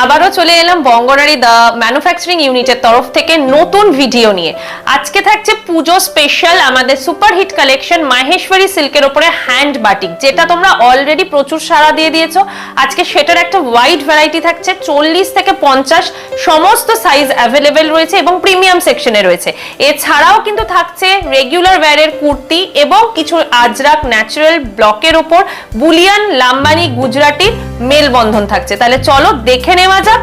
আবারও চলে এলাম বঙ্গনারী দা ম্যানুফ্যাকচারিং ইউনিটের তরফ থেকে নতুন ভিডিও নিয়ে। আজকে থাকছে পুজো স্পেশাল আমাদের সুপারহিট কালেকশন মাহেশ্বরী সিল্কের উপরে হ্যান্ড বাটিক, যেটা তোমরা অলরেডি প্রচুর সাড়া দিয়ে দিয়েছো। আজকে সেটার একটা ওয়াইড ভ্যারাইটি থাকছে, 40 থেকে 50 সমস্ত সাইজ অ্যাভেলেবেল রয়েছে এবং প্রিমিয়াম সেকশনে রয়েছে। এছাড়াও কিন্তু থাকছে রেগুলার ওয়্যারের কুর্তি এবং কিছু আজরাক ন্যাচারাল ব্লকের উপর বুলিয়ান লাম্বানি গুজরাটি মেলবন্ধন থাকছে। তাহলে চলো দেখে নেওয়া যাক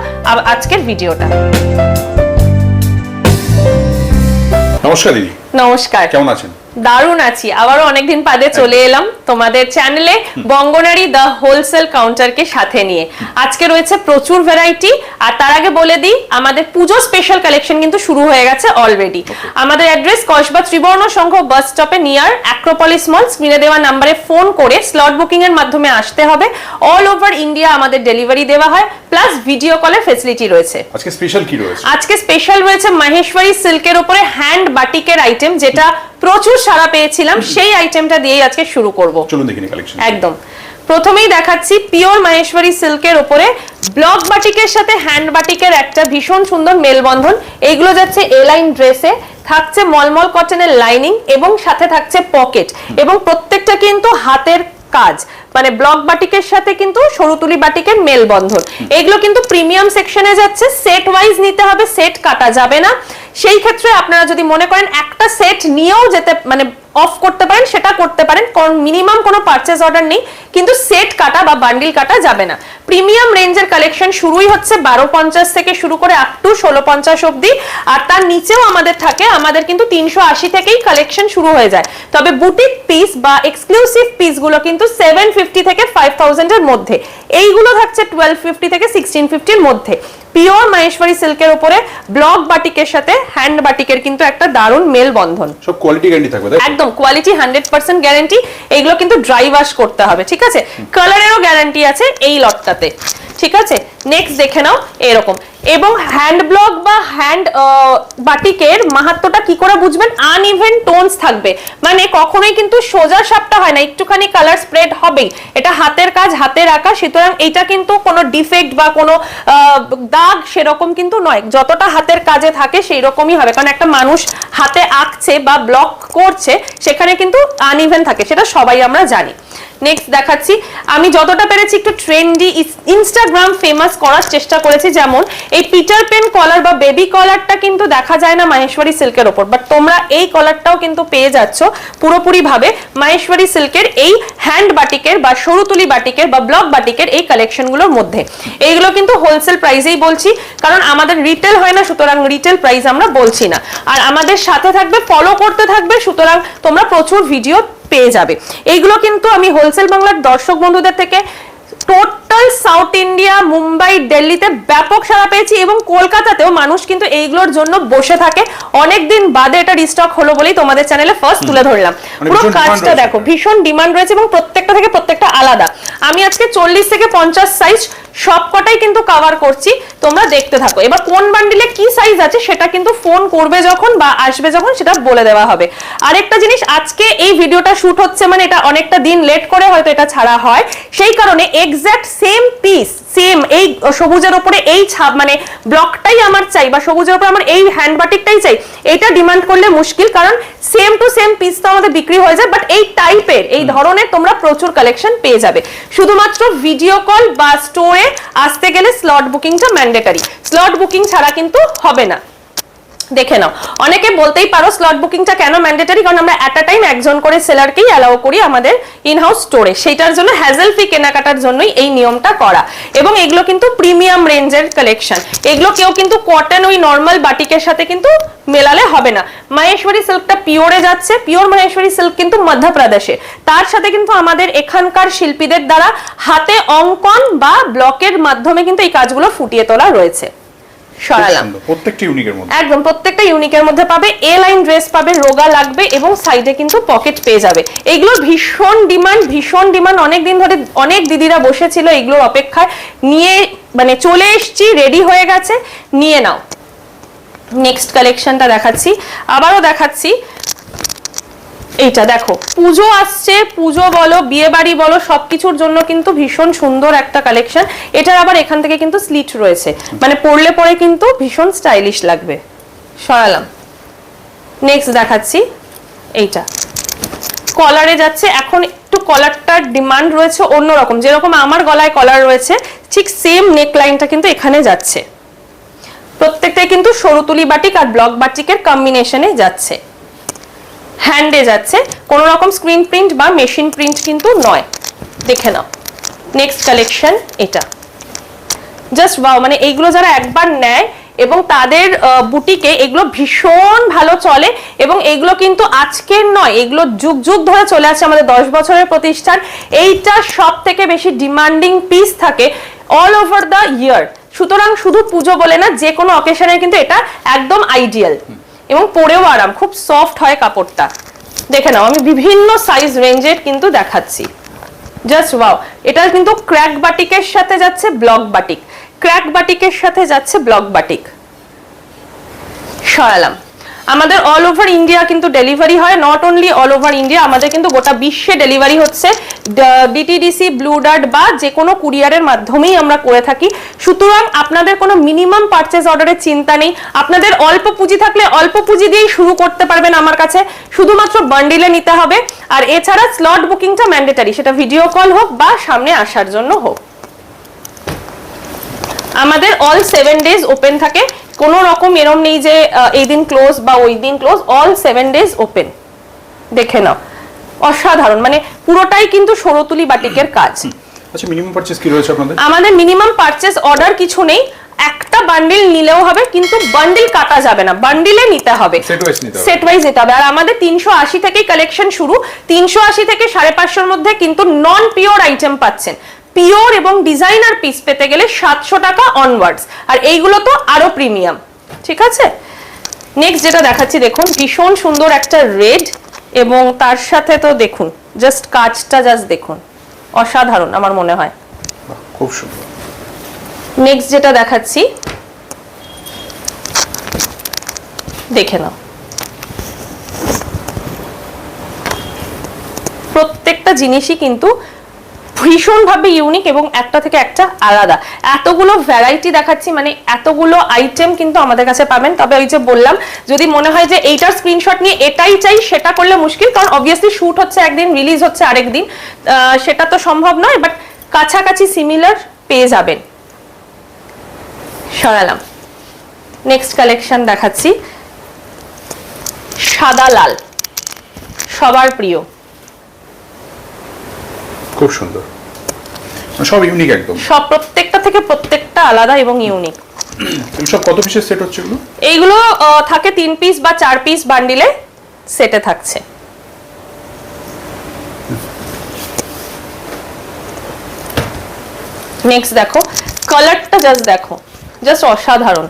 আজকের ভিডিওটা। নমস্কার দিদি। নমস্কার, কেমন আছেন? দারুণ আছি। আবারও অনেকদিন বাদে চলে এলাম তোমাদের চ্যানেলে বঙ্গনারী দা হোলসেল কাউন্টারকে সাথে নিয়ে। আজকে রয়েছে প্রচুর ভ্যারাইটি, আর তার আগে বলে দিই আমাদের পুজো স্পেশাল কালেকশন কিন্তু শুরু হয়ে গেছে অলরেডি। আমাদের অ্যাড্রেস কসবা ত্রিবর্ণ সংঘ বাস স্টপে নিয়ার অ্যাক্রোপলিস মল। স্ক্রিনে দেওয়া নাম্বারে ফোন করে স্লট বুকিং এর মাধ্যমে আসতে হবে। অল ওভার ইন্ডিয়া আমাদের ডেলিভারি দেওয়া হয়, প্লাস ভিডিও কলের ফেসিলিটি রয়েছে। আজকে স্পেশাল কি রয়েছে? আজকে স্পেশাল রয়েছে মাহেশ্বরী সিল্কের উপরে হ্যান্ড বাটিকের আইটেম, যেটা প্রচুর সাড়া পেয়েছিলাম। সেই আইটেমটা দিয়েই আজকে শুরু করব। চলুন দেখি কালেকশন। একদম প্রথমেই দেখাচ্ছি পিওর মাহেশ্বরী সিল্কের উপরে ব্লক বাটিকের সাথে হ্যান্ড বাটিকের একটা ভীষণ সুন্দর মেলবন্ধন। এইগুলো যাচ্ছে এ লাইন ড্রেসে, থাকছে মলমল কটনের লাইনিং এবং সাথে থাকছে পকেট, এবং প্রত্যেকটা কিন্তু হাতের কাজ, মানে ব্লক বাটিকের সাথে কিন্তু সরুতুলি বাটিকের মেলবন্ধন। এগুলো কিন্তু প্রিমিয়াম সেকশনে যাচ্ছে। সেট ওয়াইজ নিতে হবে, সেট কাটা যাবে না। সেই ক্ষেত্রে আপনারা যদি মনে করেন একটা সেট নিয়েও যেতে মানে অফ করতে পারেন, সেটা করতে পারেন, কারণ মিনিমাম কোনো পারচেজ অর্ডার নেই, কিন্তু সেট কাটা বা বান্ডিল কাটা যাবে না। প্রিমিয়াম রেঞ্জের কালেকশন শুরুই হচ্ছে 1250 থেকে শুরু করে আপ টু 1650 অবধি, আর তার নিচেও আমাদের থাকে। আমাদের কিন্তু 380 থেকেই কালেকশন শুরু হয়ে যায়। তবে বুটিক পিস বা এক্সক্লুসিভ পিসগুলো কিন্তু 750 থেকে 5000 এর মধ্যে। এইগুলো থাকছে 1250 থেকে 1650 এর মধ্যে। পিওর মাহেশ্বরী সিল্কের উপরে ব্লক বাটিকের সাথে হ্যান্ড বাটিকের কিন্তু একটা দারুণ মেল বন্ধন। সব কোয়ালিটি গ্যারান্টি থাকবে, তাই? একদম কোয়ালিটি 100% গ্যারান্টি। এগুলো কিন্তু ড্রাই ওয়াশ করতে হবে, ঠিক আছে? কালারেরও গ্যারান্টি আছে এই লটটাতে, ঠিক আছে? নেক্সট দেখে নাও এরকম। এবং হ্যান্ড ব্লক বা হ্যান্ড বাটিকের মাহাত্ম্যটা কি করে বুঝবেন? আনইভেন টোনস থাকবে, মানে কখনোই কিন্তু সোজা সাপটা হয় না, একটুখানি কালার স্প্রেড হবেই। এটা হাতের কাজ, হাতের আঁকা, সুতরাং এটা কিন্তু কোনো ডিফেক্ট বা কোনো দাগ সেরকম কিন্তু নয়। যতটা হাতের কাজে থাকে সেই রকমই হবে, কারণ একটা মানুষ হাতে আঁকছে বা ব্লক করছে, সেখানে কিন্তু আনইভেন থাকে, সেটা সবাই আমরা জানি। নেক্সট দেখাচ্ছি, আমি যতটা পেরেছি একটু ট্রেন্ডি ইনস্টাগ্রাম ফেমাস করার চেষ্টা করেছি। যেমন এই পিটার পেন কলার বা বেবি কলারটা কিন্তু দেখা যায় না মাহেশ্বরী সিল্কের ওপর, বাট তোমরা এই কলারটাও কিন্তু পেয়ে যাচ্ছ পুরোপুরি ভাবে মাহেশ্বরী সিল্কের এই হ্যান্ড বাটিকের বা সরুতুলি বাটিকের বা ব্লক বাটিকের এই কালেকশনগুলোর মধ্যে। এইগুলো কিন্তু হোলসেল প্রাইসেই বলছি, কারণ আমাদের রিটেল হয় না, সুতরাং রিটেল প্রাইস আমরা বলছি না। আর আমাদের সাথে থাকবে, ফলো করতে থাকবে, সুতরাং তোমরা প্রচুর ভিডিও পেয়ে যাবে। এইগুলো কিন্তু আমি হোলসেল বাংলার দর্শক বন্ধুদের থেকে টোটাল সাউথ ইন্ডিয়া, মুম্বাই, দিল্লিতে ব্যাপক সাড়া পেয়েছি, এবং কলকাতাতেও মানুষ কিন্তু এইগুলোর জন্য বসে থাকে। অনেকদিন বাদে এটা রিস্টক হলো বলেই তোমাদের চ্যানেলে ফার্স্ট তুলে ধরলাম। পুরো কাজটা দেখো, ভীষণ ডিমান্ড রয়েছে এবং প্রত্যেকটা থেকে প্রত্যেকটা আলাদা। আমি আজকে 40 থেকে 50 সাইজ সবকটাই কিন্তু কভার করছি, তোমরা দেখতে থাকো। এবার কোন বান্ডিলে কি সাইজ আছে সেটা কিন্তু ফোন করবে যখন বা আসবে যখন সেটা বলে দেওয়া হবে। আরেকটা জিনিস, আজকে এই ভিডিওটা শুট হচ্ছে মানে এটা অনেকটা দিন লেট করে হয়তো এটা ছাড়া হয়, সেই কারণে এক্স্যাক্ট সেম পিস, সেম এই সবুজের উপরে এই ছাপ মানে ব্লকটাই আমার চাই, বা সবুজের উপরে আমার এই হ্যান্ড বাটিকটাই চাই, এটা ডিমান্ড করলে মুশকিল, কারণ সেম টু সেম পিস তো আমাদের বিক্রি হয়ে যায়। বাট এই টাইপের, এই ধরনের তোমরা প্রচুর কালেকশন পেয়ে যাবে। শুধুমাত্র ভিডিও কল বা স্টোরে আসতে গেলে স্লট বুকিংটা ম্যান্ডেটরি, স্লট বুকিং ছাড়া কিন্তু হবে না। দেখে নাও, অনেকে বলতেই পারো স্লট বুকিংটা কেন ম্যান্ডেটরি? কারণ আমরা এট আ টাইম একজন করে সেলারকেই অ্যালাউ করি আমাদের ইনহাউস স্টোরে, সেইটার জন্য হ্যাজেল ফি কেনাকাটার জন্যই এই নিয়মটা করা। এবং এগুলো কিন্তু প্রিমিয়াম রেঞ্জের কালেকশন, এগুলো কেউ কিন্তু কটন ওই নর্মাল বাটিকের সাথে কিন্তু মেলালে হবে না। মাহেশ্বরী সিল্কটা পিওরে যাচ্ছে, পিওর মাহেশ্বরী সিল্ক কিন্তু মধ্যপ্রদেশে, তার সাথে কিন্তু আমাদের এখানকার শিল্পীদের দ্বারা হাতে অঙ্কন বা ব্লকের মাধ্যমে কিন্তু এই কাজগুলো ফুটিয়ে তোলা রয়েছে। প্রত্যেকটা ইউনিকের মধ্যে, একদম প্রত্যেকটা ইউনিকের মধ্যে পাবে। এ লাইন ড্রেস পাবে, রোগা লাগবে, এবং সাইডে কিন্তু পকেট পেয়ে যাবে। এগুলো ভীষণ ডিমান্ড, ভীষণ ডিমান্ড। অনেক দিন ধরে অনেক দিদিরা বসেছিল এগুলোর অপেক্ষায়, নিয়ে মানে চলে এসছি, রেডি হয়ে গেছে, নিয়ে নাও। নেক্সট কালেকশনটা দেখাচ্ছি, আবারও দেখাচ্ছি এইটা দেখো, পুজো আসছে, পুজো বলো, বিয়ে বাড়ি বলো, সবকিছুর জন্য কিন্তু ভীষণ সুন্দর একটা কালেকশন। এটার আবার এখান থেকে কিন্তু স্লিট রয়েছে, মানে পরলে পরে কিন্তু ভীষণ স্টাইলিশ লাগবে। সরালাম। নেক্সট দেখাচ্ছি এইটা, কলারে যাচ্ছে। এখন একটু কলারটার ডিমান্ড রয়েছে অন্যরকম, যেরকম আমার গলায় কলার রয়েছে ঠিক সেম নেক লাইনটা কিন্তু এখানে যাচ্ছে। প্রত্যেকটাই কিন্তু সরুতুলি বাটিক আর ব্লক বাটিকের কম্বিনেশনে যাচ্ছে। হ্যান্ডে যাচ্ছে, কোনো রকম স্ক্রিন প্রিন্ট বা মেশিন প্রিন্ট কিন্তু নয়। দেখে নাও নেক্সট কালেকশন এটা। জাস্ট ওয়াও, মানে এইগুলো যারা একবার নেয় এবং তাদের বুটিকে এগুলো ভীষণ ভালো চলে, এবং এগুলো কিন্তু আজকের নয়, এগুলো যুগ যুগ ধরে চলে আসছে, আমাদের 10 বছরের প্রতিষ্ঠান। এইটা সব থেকে বেশি ডিমান্ডিং পিস থাকে অল ওভার দ্য ইয়ার। সুতরাং শুধু পুজো বলে না, যে কোনো অকেশনে কিন্তু এটা একদম আইডিয়াল, এবং পরেও আরাম, খুব সফট হয় কাপড়টা। দেখে নাও, আমি বিভিন্ন সাইজ রেঞ্জের কিন্তু দেখাচ্ছি। জাস্ট ওয়াও, এটা কিন্তু ক্র্যাক বাটিকের সাথে যাচ্ছে ব্লক বাটিক, ক্র্যাক বাটিকের সাথে যাচ্ছে ব্লক বাটিক। সরালাম। আমাদের অল ওভার ইন্ডিয়া কিন্তু ডেলিভারি হয়, not only all over India, আমাদের কিন্তু গোটা বিশ্বে ডেলিভারি হচ্ছে ডিটিডিসি, ব্লু ডার্ট বা যে কোনো কুরিয়ারের মাধ্যমেই আমরা করে থাকি। সুতরাং আপনাদের কোনো মিনিমাম পারচেজ অর্ডারের চিন্তা নেই। আপনাদের অল্প পুঁজি থাকলে অল্প পুঁজি দিয়েই শুরু করতে পারবেন আমার কাছে, শুধুমাত্র বান্ডিলে নিতে হবে। আর এছাড়া স্লট বুকিংটা ম্যান্ডেটারি, সেটা ভিডিও কল হোক বা সামনে আসার জন্য হোক। আমাদের অল 7 ডেজ ওপেন থাকে, কোনো রকম এরম নেই যে এই দিন ক্লোজ বা ওই দিন ক্লোজ, অল 7 ডেজ ওপেন। দেখে নাও, অসাধারণ, মানে পুরোটাই কিন্তু সরুতুলি বাটিকের কাজ। আচ্ছা, মিনিমাম পারচেজ কি রয়েছে আপনাদের? আমাদের মিনিমাম পারচেজ অর্ডার কিছু নেই, একটা বান্ডিল নিলেও হবে, কিন্তু বান্ডিল কাটা যাবে না, বান্ডিলে নিতে হবে, সেট ওয়াইজ নিতে হবে। আর আমাদের 380 থেকেই কালেকশন শুরু, 380 থেকে 550 মধ্যে কিন্তু নন পিওর আইটেম পাচ্ছেন। পিওর এবং ডিজাইনার পিস পেতে গেলে 700 টাকা অনওয়ার্ডস, আর এইগুলো তো আরো প্রিমিয়াম। ঠিক আছে, নেক্সট যেটা দেখাচ্ছি দেখুন, ভীষণ সুন্দর একটা রেড, এবং তার সাথে তো দেখুন জাস্ট কাজটা, জাস্ট দেখুন, অসাধারণ আমার মনে হয়, খুব সুন্দর। নেক্সট যেটা দেখাচ্ছি দেখে নাও, প্রত্যেকটা জিনিসই কিন্তু ভীষণভাবে ইউনিক এবং একটা থেকে একটা আলাদা। এতগুলো ভ্যারাইটি দেখাচ্ছি, মানে এতগুলো আইটেম কিন্তু আমাদের কাছে পাবেন। তবে ওই যে বললাম, যদি মনে হয় যে এইটার স্ক্রিনশট নিয়ে এটাই চাই, সেটা করলে মুশকিল, কারণ অবভিয়াসলি শুট হচ্ছে একদিন, রিলিজ হচ্ছে আরেকদিন, সেটা তো সম্ভব নয়, বাট কাছাকাছি সিমিলার পেয়ে যাবেন। সরালাম। নেক্সট কালেকশন দেখাচ্ছি, সাদা লাল, সবার প্রিয়, খুব সুন্দর, সব ইউনিক একদম, সব প্রত্যেকটা থেকে প্রত্যেকটা আলাদা এবং ইউনিক। সব কত পিসের সেট হচ্ছে এগুলো? এইগুলো থাকে 3 পিস বা 4 পিস বান্ডিলে সেটে থাকছে। নেক্সট দেখো, কালারটা জাস্ট দেখো, জাস্ট অসাধারণ।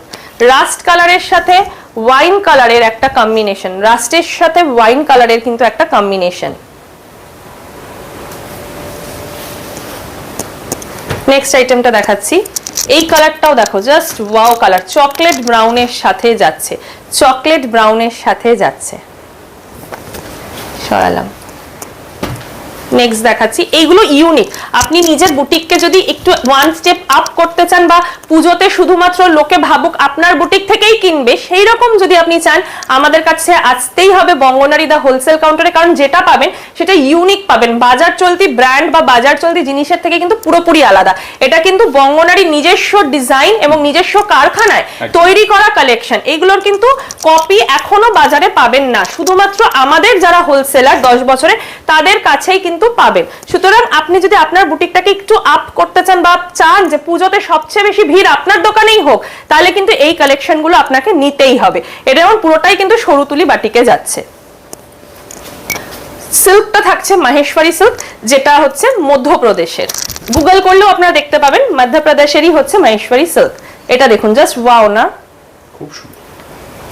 রাস্ট কালারের সাথে ওয়াইন কালারের একটা কম্বিনেশন, রাস্টের সাথে ওয়াইন কালারের কিন্তু একটা কম্বিনেশন। নেক্সট আইটেমটা দেখাচ্ছি, এই কালারটাও দেখো, জাস্ট ওয়াও কালার, চকলেট ব্রাউনের সাথে যাচ্ছে, চকলেট ব্রাউনের সাথে যাচ্ছে। সরালাম। নেক্সট দেখাচ্ছি, এইগুলো ইউনিক। আপনি নিজের বুটিককে যদি একটু 1 স্টেপ আপ করতে চান, বা পুজোতে শুধুমাত্র লোকে ভাবুক আপনার বুটিক থেকেই কিনবে, সেই রকম যদি আপনি চান, আমাদের কাছে আসতেই হবে বঙ্গনারী দা হোলসেল কাউন্টারে, কারণ যেটা পাবেন সেটা ইউনিক পাবেন। বাজার চলতি ব্র্যান্ড বা বাজার চলতি জিনিসের থেকে কিন্তু পুরোপুরি আলাদা। এটা কিন্তু বঙ্গনারী নিজস্ব ডিজাইন এবং নিজস্ব কারখানায় তৈরি করা কালেকশন। এগুলোর কিন্তু কপি এখনো বাজারে পাবেন না, শুধুমাত্র আমাদের যারা হোলসেলার 10 বছরে তাদের কাছেই কিন্তু পাবেন। সুতরাং আপনি যদি আপনার বুটিকটাকে একটু আপ করতে চান, বা চান যে পুজোতে সবচেয়ে বেশি ভিড় আপনার দোকানেই হোক, তাহলে কিন্তু এই কালেকশনগুলো আপনাকে নিতেই হবে। এটা যেমন পুরোটাই কিন্তু সরুতুলি বাটিকে যাচ্ছে। সিল্কটা থাকছে মাহেশ্বরী সিল্ক, যেটা হচ্ছে মধ্যপ্রদেশের, গুগল করলেও আপনারা দেখতে পাবেন মধ্যপ্রদেশেরই হচ্ছে মাহেশ্বরী সিল্ক। এটা দেখুন, জাস্ট ওয়াও না, খুব সুন্দর,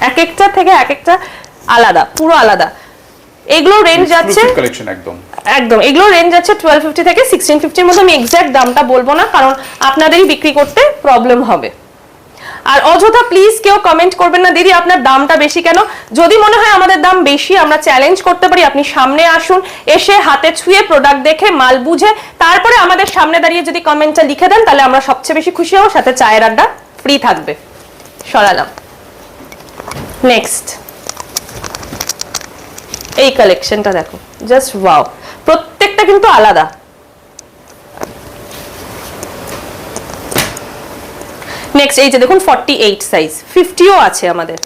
এক একটা থেকে এক একটা আলাদা, পুরো আলাদা। এগুলো রেঞ্জ যাচ্ছে একদম, এগুলো রেঞ্জ যাচ্ছে 1250 থেকে 1650 এর মধ্যে। আমি এক্সাক্ট দামটা বলবো না, কারণ আপনাদেরই বিক্রি করতে প্রবলেম হবে। আর অযথা প্লিজ কেউ কমেন্ট করবেন না দিদি আপনার দামটা বেশি কেন। যদি মনে হয় আমাদের দাম বেশি, আমরা চ্যালেঞ্জ করতে পারি, আপনি সামনে আসুন, এসে হাতে ছুঁয়ে প্রোডাক্ট দেখে মাল বুঝে তারপরে আমাদের সামনে দাঁড়িয়ে যদি কমেন্টটা লিখে দেন তাহলে আমরা সবচেয়ে বেশি খুশি হব, সাথে চায়ের আড্ডা ফ্রি থাকবে। সরালাম। নেক্সট এই কালেকশনটা দেখো, জাস্ট ওয়াও, প্রত্যেকটা কিন্তু আলাদা। নেক্সট এই যে দেখুন 48 সাইজ, 50ও আছে আমাদের,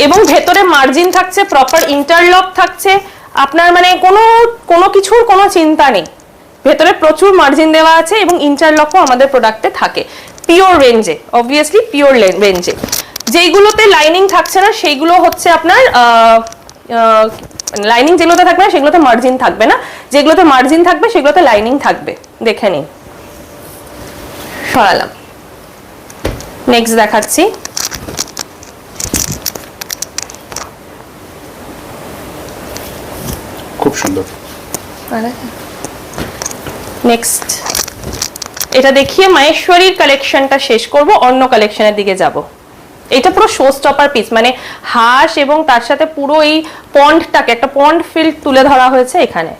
এবং ভেতরে মার্জিন থাকছে, প্রপার ইন্টারলক থাকছে, আপনার মানে কোনো কিছুর কোনো চিন্তা নেই, ভেতরে প্রচুর মার্জিন দেওয়া আছে এবং ইন্টারলকও আমাদের প্রোডাক্টে থাকে। পিওর রেঞ্জে, অবভিয়াসলি পিওর রেঞ্জে। যেইগুলোতে লাইনিং থাকছে না সেইগুলো হচ্ছে আপনার লাইনিং যেগুলোতে থাকবে না সেগুলোতে মার্জিন থাকবে না, যেগুলোতে মার্জিন থাকবে সেগুলোতে লাইনিং থাকবে। দেখে নিন। সরালাম। নেক্সট দেখাচ্ছি, খুব সুন্দর। নেক্সট এটা দেখিয়ে মাহেশ্বরীর কালেকশনটা শেষ করব, অন্য কালেকশনের দিকে যাব। এটা পুরো শো স্টপার পিস, মানে হাঁস এবং তার সাথে পুরো এই পন্ডটাকে একটা পন্ড ফিল্ড তুলে ধরা হয়েছে এখানে।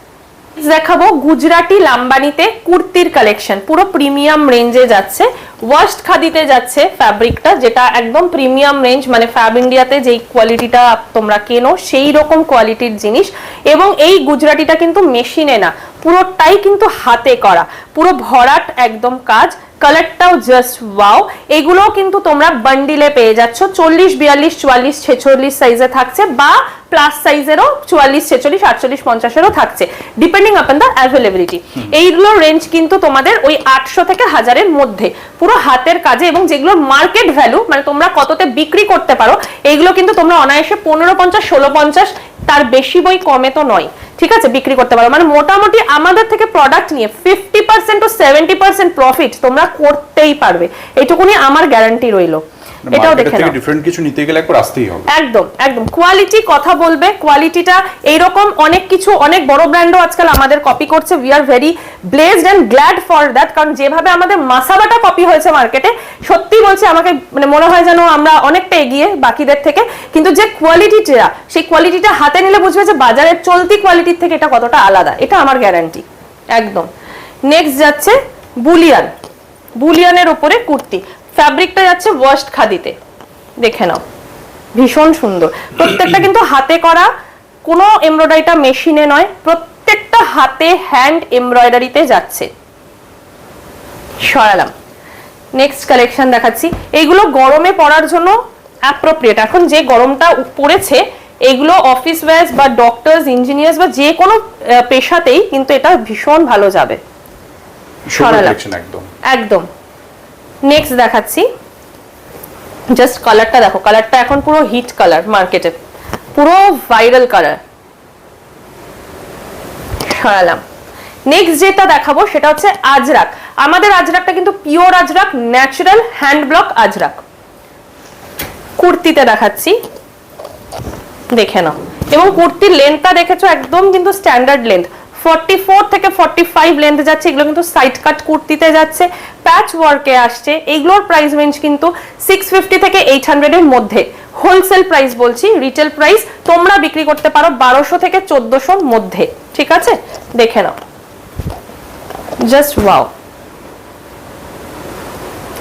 দেখাবো গুজরাটি লাম্বানিতে কুর্তির কালেকশন, পুরো প্রিমিয়াম রেঞ্জে যাচ্ছে, ওয়াশড খাদিতে যাচ্ছে ফ্যাব্রিকটা, যেটা একদম প্রিমিয়াম রেঞ্জ, মানে ফ্যাব ইন্ডিয়াতে যেই কোয়ালিটিটা তোমরা কেনো সেই রকম কোয়ালিটির জিনিস। এবং এই গুজরাটিটা কিন্তু মেশিনে না, পুরোটাই কিন্তু হাতে করা, পুরো ভরাট একদম কাজ। কালারটাও জাস্ট ওয়াও। এগুলোও কিন্তু তোমরা বান্ডিলে পেয়ে যাচ্ছ, 40, 42, 44, 46 সাইজে থাকছে, বা প্লাস সাইজেরও 44, 46, 48, 50-এরও থাকছে, ডিপেন্ডিং আপন দ্য অ্যাভেলেবিলিটি। এইগুলোর রেঞ্জ কিন্তু তোমাদের ওই 800 থেকে 1000-এর মধ্যে, পুরো হাতের কাজে, এবং যেগুলোর মার্কেট ভ্যালু মানে তোমরা কততে বিক্রি করতে পারো, এইগুলো কিন্তু তোমরা অনায়াসে 1550, 1650, তার বেশি বই কমে তো নয়, ঠিক আছে, বিক্রি করতে পারো। মানে মোটামুটি আমাদের থেকে প্রোডাক্ট নিয়ে 50% to 70% প্রফিট তোমরা করতেই পারবে, এইটুকুনি আমার গ্যারান্টি রইলো। এটাও দেখে নাও, ডিফারেন্ট কিছু নিতে গেলে একবার আসতেই হবে। একদম একদম কোয়ালিটি কথা বলবে, কোয়ালিটিটা এইরকম অনেক কিছু, অনেক বড় ব্র্যান্ডও আজকাল আমাদের কপি করছে। We are very blessed and glad for that, কারণ যেভাবে আমাদের মাসাবাটা কপি হয়েছে মার্কেটে, সত্যি বলছি আমাকে মানে মনে হয় যেন আমরা অনেকটা এগিয়ে বাকিদের থেকে। কিন্তু যে কোয়ালিটিটা, সেই কোয়ালিটিটা হাতে নিলে বুঝবে যে বাজারের চলতি কোয়ালিটির থেকে এটা কতটা আলাদা, এটা আমার গ্যারান্টি একদম। নেক্সট যাচ্ছে বুলিয়ান, বুলিয়ানের উপরে কুর্তি, ফ্যাব্রিকটা যাচ্ছে ওয়াশড খাদিতে, দেখে নাও, ভীষণ সুন্দর। প্রত্যেকটা কিন্তু হাতে করা, কোনো এমব্রয়ডারিটা মেশিনে নয়, প্রত্যেকটা হাতে হ্যান্ড এমব্রয়ডারিতে যাচ্ছে। সরালাম। নেক্সট কালেকশন দেখাচ্ছি, এইগুলো গরমে পরার জন্য অ্যাপ্রোপ্রিয়েট। এখন যে গরমটা পড়েছে, এগুলো অফিস ওয়্যার্স বা ডক্টরস, ইঞ্জিনিয়ার্স বা যে কোনো পেশাতেই কিন্তু এটা ভীষণ ভালো যাবে। সরালাম একদম একদম। নেক্সট দেখাচ্ছি, জাস্ট কালারটা দেখো, কালারটা এখন পুরো হিট কালার মার্কেটে, পুরো ভাইরাল কালার। সরালাম। নেক্সট যেটা দেখাবো সেটা হচ্ছে আজরাক। আমাদের আজরাকটা কিন্তু pure ajrakh, natural hand block ajrakh. কুর্তিতে দেখাচ্ছি, দেখে নাও, এবং কুর্তির লেন্থটা দেখেছো একদম কিন্তু স্ট্যান্ডার্ড লেন্থ, 44 থেকে 45 লেন্থ যাচ্ছে। এগুলো কিন্তু সাইড কাট কুর্তিতে যাচ্ছে, প্যাচ ওয়ার্কে আসছে। এইগুলোর প্রাইস রেঞ্জ কিন্তু 650 থেকে 800 এর মধ্যে, হোলসেল প্রাইস বলছি, রিটেল প্রাইস তোমরা বিক্রি করতে পারো 1200 থেকে 1400 এর মধ্যে, ঠিক আছে, দেখে নাও, জাস্ট ওয়াও।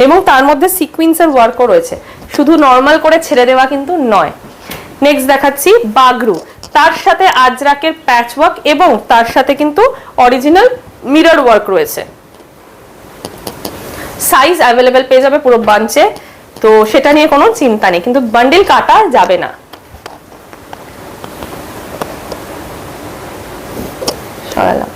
এবং তার মধ্যে সিকোয়েন্সের ওয়ার্কও রয়েছে, শুধু নর্মাল করে ছেড়ে দেওয়া কিন্তু নয়। নেক্সট দেখাচ্ছি বাগরু, তার সাথে আজরাকের প্যাচ ওয়ার্ক এবং তার সাথে কিন্তু অরিজিনাল মিরর ওয়ার্ক রয়েছে। সাইজ অ্যাভেলেবেল পেয়ে যাবে পুরো বাঞ্চে, তো সেটা নিয়ে কোনো চিন্তা নেই, কিন্তু বান্ডিল কাটা যাবে না। সরালাম।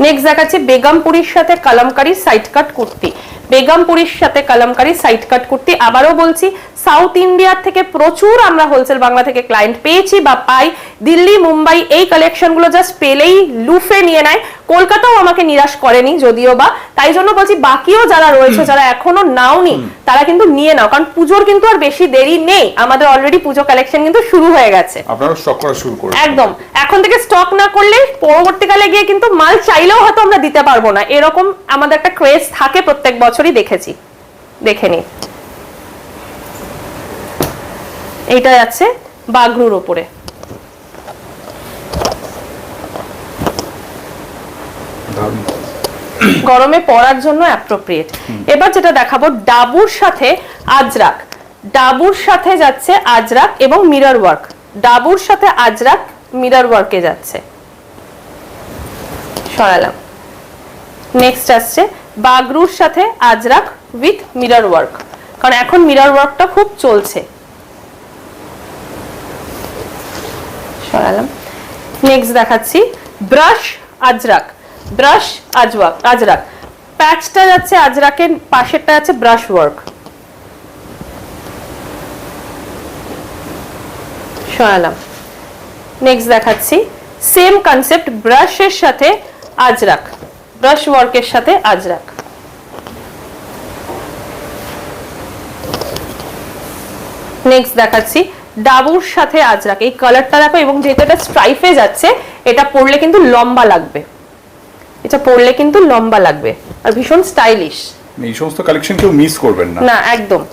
নেক্সট দেখাচ্ছি বেগমপুরীর সাথে কালামকারী সাইড কাট কুর্তি, বেগমপুরীর সাথে কালামকারী সাইড কাট কুর্তি। আবারও বলছি, সাউথ ইন্ডিয়ার থেকে প্রচুর আমরা হোলসেল বাংলা থেকে ক্লায়েন্ট পেয়েছি বা পাই। দিল্লি, মুম্বাই এই কালেকশনগুলো জাস্ট পেলেই লুফে নিয়ে নেয়। কলকাতাও আমাকে নিরাশ করেনি যদিও বা, তাই জন্য বলছি বাকিও যারা রয়েছে, যারা এখনো নাওনি, তারা কিন্তু নিয়ে নাও, কারণ পুজোর কিন্তু আর বেশি দেরি নেই। আমাদের অলরেডি পুজো কালেকশন কিন্তু শুরু হয়ে গেছে, আপনারা স্টক করা শুরু করুন একদম। এখন থেকে স্টক না করলে পরবর্তীকালে গিয়ে কিন্তু মাল চাইলেও হয়তো আমরা দিতে পারবো না, এরকম আমাদের একটা ক্রেজ থাকে প্রত্যেক বছরই, দেখেছি, দেখে নি। এইটা যাচ্ছে বাগরুর ওপরে। গরমে পরার জন্য অ্যাপ্রোপ্রিয়েট। এবার যেটা দেখাবো ডাবুর সাথে আজরাক, ডাবুর সাথে যাচ্ছে আজরাক এবং মিরর ওয়ার্ক, ডাবুর সাথে আজরাক মিরর ওয়ার্কে যাচ্ছে। সরালাম। নেক্সট আসছে বাগরুর সাথে আজরাক উইথ মিরর ওয়ার্ক, কারণ এখন মিরর ওয়ার্কটা খুব চলছে। সরালাম। নেক্সট দেখাচ্ছি ব্রাশ আজরাক, ব্রাশ আজরাক, প্যাচটা যাচ্ছে আজরাকের, পাশেরটা যাচ্ছে ব্রাশ ওয়ার্ক। সরালাম। নেক্সট দেখাচ্ছি সেম কনসেপ্ট, ব্রাশের সাথে আজরাক, ব্রাশ ওয়ার্কের সাথে আজরাক। নেক্সট দেখাচ্ছি ডাবুর সাথে আজরাক। এই কালারটা দেখো, এবং যেহেতু এটা স্ট্রাইফে যাচ্ছে, এটা পরলে কিন্তু লম্বা লাগবে, এটা পরলে কিন্তু লম্বা লাগবে আর ভীষণ স্টাইলিশ। এই সমস্ত কালেকশন কেউ মিস করবেন না, না একদম।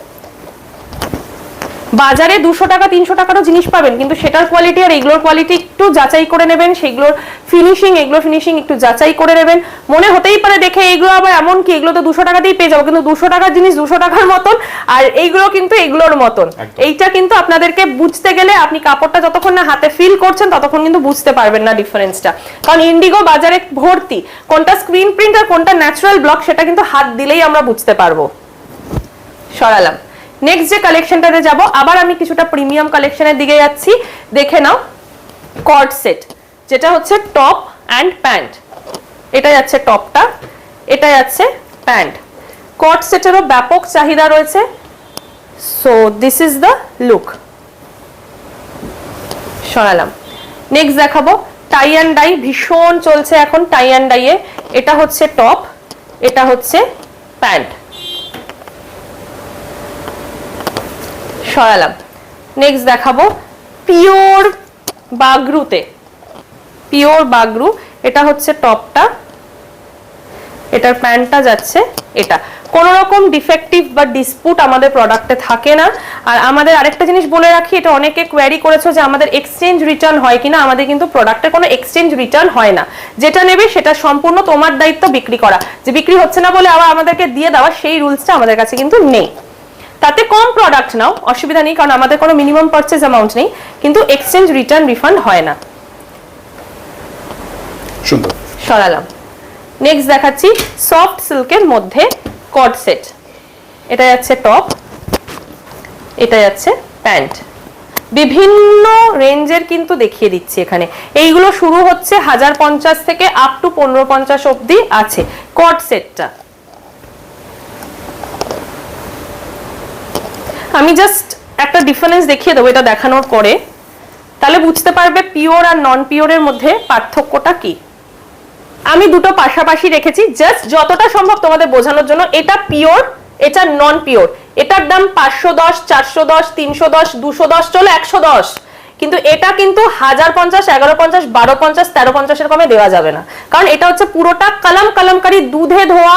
বাজারে 200 টাকা 300 টাকারও জিনিস পাবেন, কিন্তু সেটার কোয়ালিটি আর এগুলোর কোয়ালিটি একটু যাচাই করে নেবেন, সেগুলোর ফিনিশিং এগুলোর ফিনিশিং একটু যাচাই করে নেবেন। মনে হতেই পারে দেখে এগুলো আবার এমন কি এগুলো তো 200 টাকাতেই পেয়ে যাবো, কিন্তু 200 টাকার জিনিস 200 টাকার মতন, আর এইগুলো কিন্তু এগুলোর মতন। এইটা কিন্তু আপনাদেরকে বুঝতে গেলে, আপনি কাপড়টা যতক্ষণ না হাতে ফিল করছেন ততক্ষণ কিন্তু বুঝতে পারবেন না ডিফারেন্সটা, কারণ ইন্ডিগো বাজারে ভর্তি, কোনটা স্ক্রিন প্রিন্ট আর কোনটা ন্যাচারাল ব্লক সেটা কিন্তু হাত দিলেই আমরা বুঝতে পারবো। সরালাম। নেক্সট যে কালেকশনটাতে যাব, আবার আমি কিছুটা প্রিমিয়াম কালেকশনের দিকে যাচ্ছি। দেখে নাও কর্ড সেট, যেটা হচ্ছে টপ অ্যান্ড প্যান্ট। এটা যাচ্ছে টপটা, এটা যাচ্ছে প্যান্ট। কর্ড সেটেরও ব্যাপক চাহিদা রয়েছে। So this is the look. সরালাম। নেক্সট দেখাবো টাই অ্যান্ড ডাই, ভীষণ চলছে এখন টাই অ্যান্ড ডাইয়ে। এটা হচ্ছে টপ, এটা হচ্ছে প্যান্ট। সরালাম। নেক্সট দেখাবো পিওর বাগরুতে, পিওর বাগরু। এটা হচ্ছে টপটা, এটার প্যান্টটা যাচ্ছে এটা। কোনো রকম ডিফেক্টিভ বা ডিসপুট আমাদের প্রোডাক্টে থাকে না। আর আমাদের আরেকটা জিনিস বলে রাখি, এটা অনেকে কোয়ারি করেছো যে আমাদের এক্সচেঞ্জ রিটার্ন হয় কিনা। আমাদের কিন্তু প্রোডাক্টের কোনো এক্সচেঞ্জ রিটার্ন হয় না, যেটা নেবে সেটা সম্পূর্ণ তোমার দায়িত্ব বিক্রি করা। যে বিক্রি হচ্ছে না বলে আবার আমাদেরকে দিয়ে দেওয়া, সেই রুলসটা আমাদের কাছে কিন্তু নেই। তাতে কম প্রোডাক্ট নাও, অসুবিধা নেই, কারণ আমাদের কোনো মিনিমাম পারচেজ অ্যামাউন্ট নেই, কিন্তু এক্সচেঞ্জ রিটার্ন রিফান্ড হয় না। সুন্দর। সরালাম। নেক্সট দেখাচ্ছি সফট সিল্কের মধ্যে কর্ড সেট। এটা যাচ্ছে টপ, এটা যাচ্ছে প্যান্ট। বিভিন্ন রেঞ্জের কিন্তু দেখিয়ে দিচ্ছি এখানে। এইগুলো শুরু হচ্ছে 1050 থেকে আপ টু 1550 অবধি আছে কর্ড সেটটা। আমি জাস্ট একটা ডিফারেন্স দেখিয়ে দেবো এটা দেখানোর পরে, তাহলে বুঝতে পারবে পিওর আর নন পিওরের মধ্যে পার্থক্যটা কি। আমি দুটো পাশাপাশি রেখেছি জাস্ট যতটা সম্ভব তোমাদের বোঝানোর জন্য। এটা পিওর, এটা নন পিওর। এটার দাম 510, 410, 310, 210, চলো 110, কিন্তু এটা কিন্তু 1050, 1150, 1250, 1350 এর কমে দেওয়া যাবে না, কারণ এটা হচ্ছে পুরোটা কালামকারী দুধে ধোয়া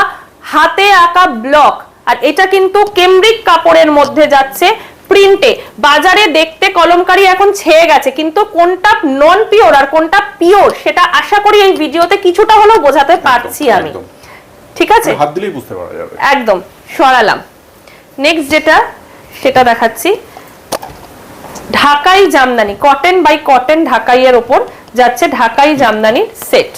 হাতে আঁকা ব্লক। আর এটা কিন্তু কেমব্রিক কাপড়ের মধ্যে যাচ্ছে প্রিন্টে। বাজারে দেখতে কলমকারী এখন ছেয়ে গেছে, কিন্তু কোনটা নন পিওর আর কোনটা পিওর সেটা আশা করি এই ভিডিওতে কিছুটা হলেও বোঝাতে পারছি আমি। ঠিক আছে, হাত দিলেই বুঝতে পারা যাবে। একদম। সরালাম। নেক্সট যেটা সেটা দেখাচ্ছি ঢাকাই জামদানি, কটন বাই কটন ঢাকাইয়ের ওপর যাচ্ছে ঢাকাই জামদানির সেট।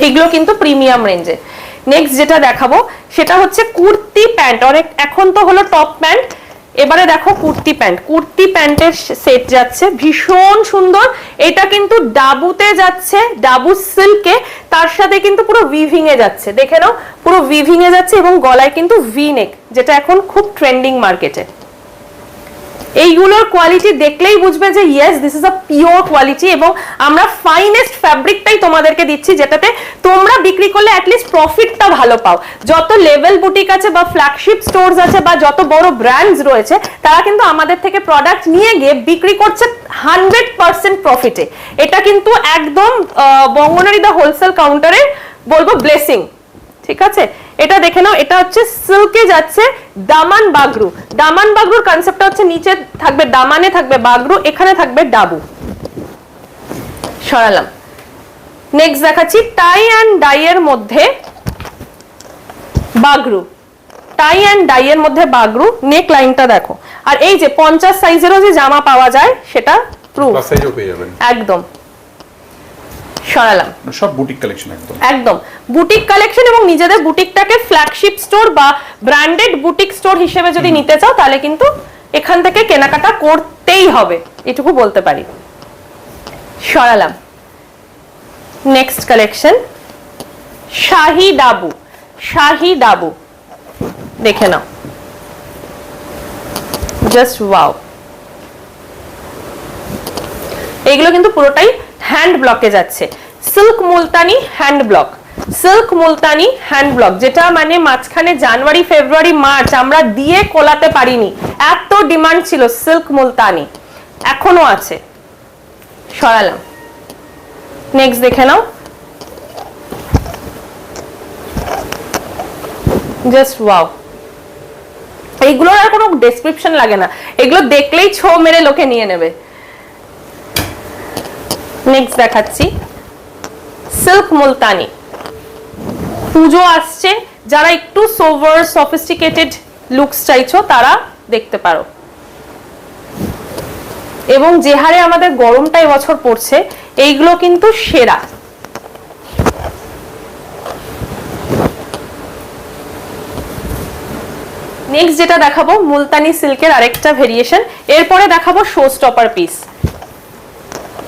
এগুলো কিন্তু প্রিমিয়াম রেঞ্জে। নেক্সট যেটা দেখাবো সেটা হচ্ছে কুর্তি প্যান্ট। অনেক এখন তো হলো টপ প্যান্ট, এবারে দেখো কুর্তি প্যান্ট। কুর্তি প্যান্টের সেট যাচ্ছে ভীষণ সুন্দর। এটা কিন্তু ডাবুতে যাচ্ছে, ডাবু সিল্কে, তার সাথে কিন্তু পুরো উইভিং এ যাচ্ছে। দেখে নাও পুরো উইভিং এ যাচ্ছে, এবং গলায় কিন্তু ভি নেক, যেটা এখন খুব ট্রেন্ডিং মার্কেটে। এইগুলোর কোয়ালিটি দেখলেই বুঝবে যে yes this is a pure quality, এবং আমরা ফাইনেস্ট ফ্যাব্রিকটাই তোমাদেরকে দিচ্ছি, যেটাতে তোমরা বিক্রি করলে অ্যাটলিস্ট প্রফিটটা ভালো পাও। যত লেভেল বুটিক আছে বা ফ্ল্যাগশিপ স্টোরস আছে বা যত বড় ব্র্যান্ডস রয়েছে, তারা কিন্তু আমাদের থেকে প্রোডাক্ট নিয়ে গিয়ে বিক্রি করছে 100% প্রফিটে। এটা কিন্তু একদম বঙ্গনারী দা হোলসেল কাউন্টারে বলবো ব্লেসিং। ঠিক আছে, এটা দেখে নাও, এটা হচ্ছে সিল্কে যাচ্ছে দামান বাগরু। দামান বাগরুর কনসেপ্টটা হচ্ছে নিচে থাকবে দামানে থাকবে বাগরু, এখানে থাকবে ডাবু। সরালাম। নেক্সট দেখাচ্ছি টাই অ্যান্ড ডাই এর মধ্যে বাগরু। টাই অ্যান্ড ডাই এর মধ্যে বাগরু। নেক লাইনটা দেখো। আর এই যে 50 সাইজেরও যে জামা পাওয়া যায় সেটা প্রুফ। প্লাস সাইজও পেয়ে যাবেন একদম। সরালাম। সব বুটিক কালেকশন একদম। একদম বুটিক কালেকশন, এবং নিজেদের বুটিকটাকে ফ্ল্যাগশিপ স্টোর বা ব্র্যান্ডেড বুটিক স্টোর হিসেবে যদি নিতে চাও তাহলে কিন্তু এখান থেকে কেনাকাটা করতেই হবে, এটুকু বলতে পারি। সরালাম। নেক্সট কালেকশন শাহি ডাবু। শাহি ডাবু দেখে নাও, জাস্ট ওয়াও। এগুলো কিন্তু পুরোটাই হ্যান্ড ব্লকে যাচ্ছে। Silk Multani hand block. Silk Multani hand block, যেটা মানে মাঝখানে জানুয়ারি ফেব্রুয়ারি মার্চ আমরা দিয়ে কোলাতে পারিনি, এত ডিমান্ড ছিল সিল্ক মুলতানি, এখনো আছে। সরালাম। নেক্সট দেখে নাও, জাস্ট ওয়াও। এইগুলোর আর কোনো ডেসক্রিপশন লাগে না, এগুলো দেখলেই ছো মেরে লোকে নিয়ে নেবে। নেক্সট দেখাচ্ছি সিল্ক মুলতানি। পুজো আসছে, যারা একটু সোভার সফিস্টিকেটেড লুকস চাইছো তারা দেখতে পারো। এবং যে হারে আমাদের গরমটা এবছর পড়ছে, এইগুলো কিন্তু সেরা। নেক্সট যেটা দেখাবো মুলতানি সিল্কের আরেকটা ভেরিয়েশন, এরপরে দেখাবো শো স্টপার পিস।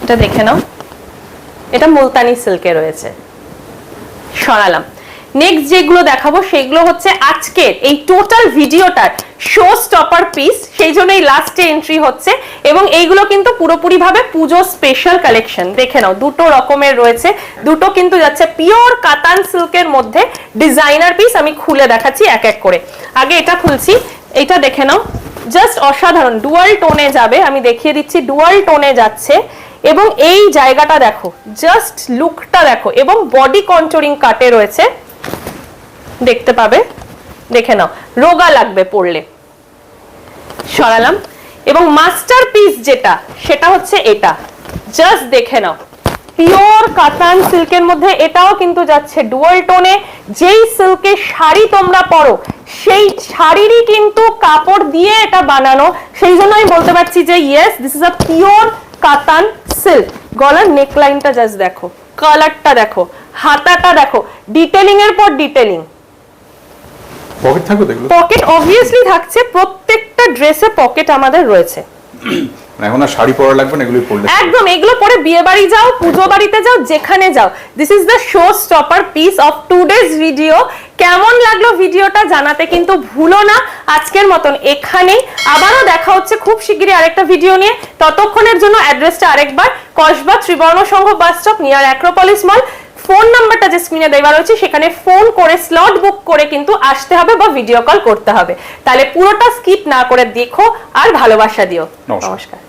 এটা দেখে নাও, এটা মুলতানি সিল্কে রয়েছে। সরালাম। নেক্সট যেগুলো দেখাবো সেগুলো হচ্ছে আজকের এই টোটাল ভিডিওটার শো স্টপার পিস, সেই জন্য এই লাস্টে এন্ট্রি হচ্ছে। এবং এইগুলো কিন্তু পুরোপুরি ভাবে পুজো স্পেশাল কালেকশন। দেখে নাও, দুটো রকমের রয়েছে, দুটো কিন্তু যাচ্ছে পিওর কাতান সিল্কের মধ্যে ডিজাইনার পিস। আমি খুলে দেখাচ্ছি এক এক করে। আগে এটা খুলছি, এটা দেখে নাও, জাস্ট অসাধারণ। ডুয়াল টোনে যাবে, আমি দেখিয়ে দিচ্ছি, ডুয়াল টোনে যাচ্ছে। এবং এই জায়গাটা দেখো, জাস্ট লুকটা দেখো, এবং বডি কন্ট্রোলিং কাটে রয়েছে, দেখতে পাবে। দেখে নাও, রোগা লাগবে পরলে। সরালাম। এবং মাস্টার পিস যেটা, সেটা হচ্ছে এটা, জাস্ট দেখে নাও, পিওর কাতান সিল্কের মধ্যে। এটাও কিন্তু যাচ্ছে ডুয়াল টোনে। যেই সিল্কের শাড়ি তোমরা পরো, সেই শাড়িরই কিন্তু কাপড় দিয়ে এটা বানানো, সেই জন্য আমি বলতে পারছি যে yes, this is a pure কাতান সিল্ক। গলার নেকলাইনটা জাস্ট দেখো, কালারটা দেখো, হাতাটা দেখো, ডিটেলিং এর পর ডিটেলিং। পকেট থাকবে দেখলো, পকেট অবভিয়াসলি থাকছে, প্রত্যেকটা ড্রেসে পকেট আমাদের রয়েছে। এখন আর শাড়ি পরা লাগবে না, এগুলোই পরলে একদম। এগুলো পরে বিয়ে বাড়ি যাও, পুজো বাড়িতে যাও, যেখানে যাও। This is the show stopper piece of today's video. কেমন লাগলো ভিডিওটা জানাতে কিন্তু ভুলো না। আজকের মতন এখানেই, আবারও দেখা হচ্ছে খুব শিগগিরই আরেকটা ভিডিও নিয়ে। ততক্ষণের জন্য অ্যাড্রেসটা আরেকবার, Kasba Tribarna Sangha bus stop near Acropolis mall. Phone নাম্বারটা যে স্ক্রিনে দেওয়া রয়েছে সেখানে ফোন করে স্লট বুক করে কিন্তু আসতে হবে বা ভিডিও কল করতে হবে। তাহলে পুরোটা স্কিপ না করে দেখো আর ভালোবাসা দিও। নমস্কার।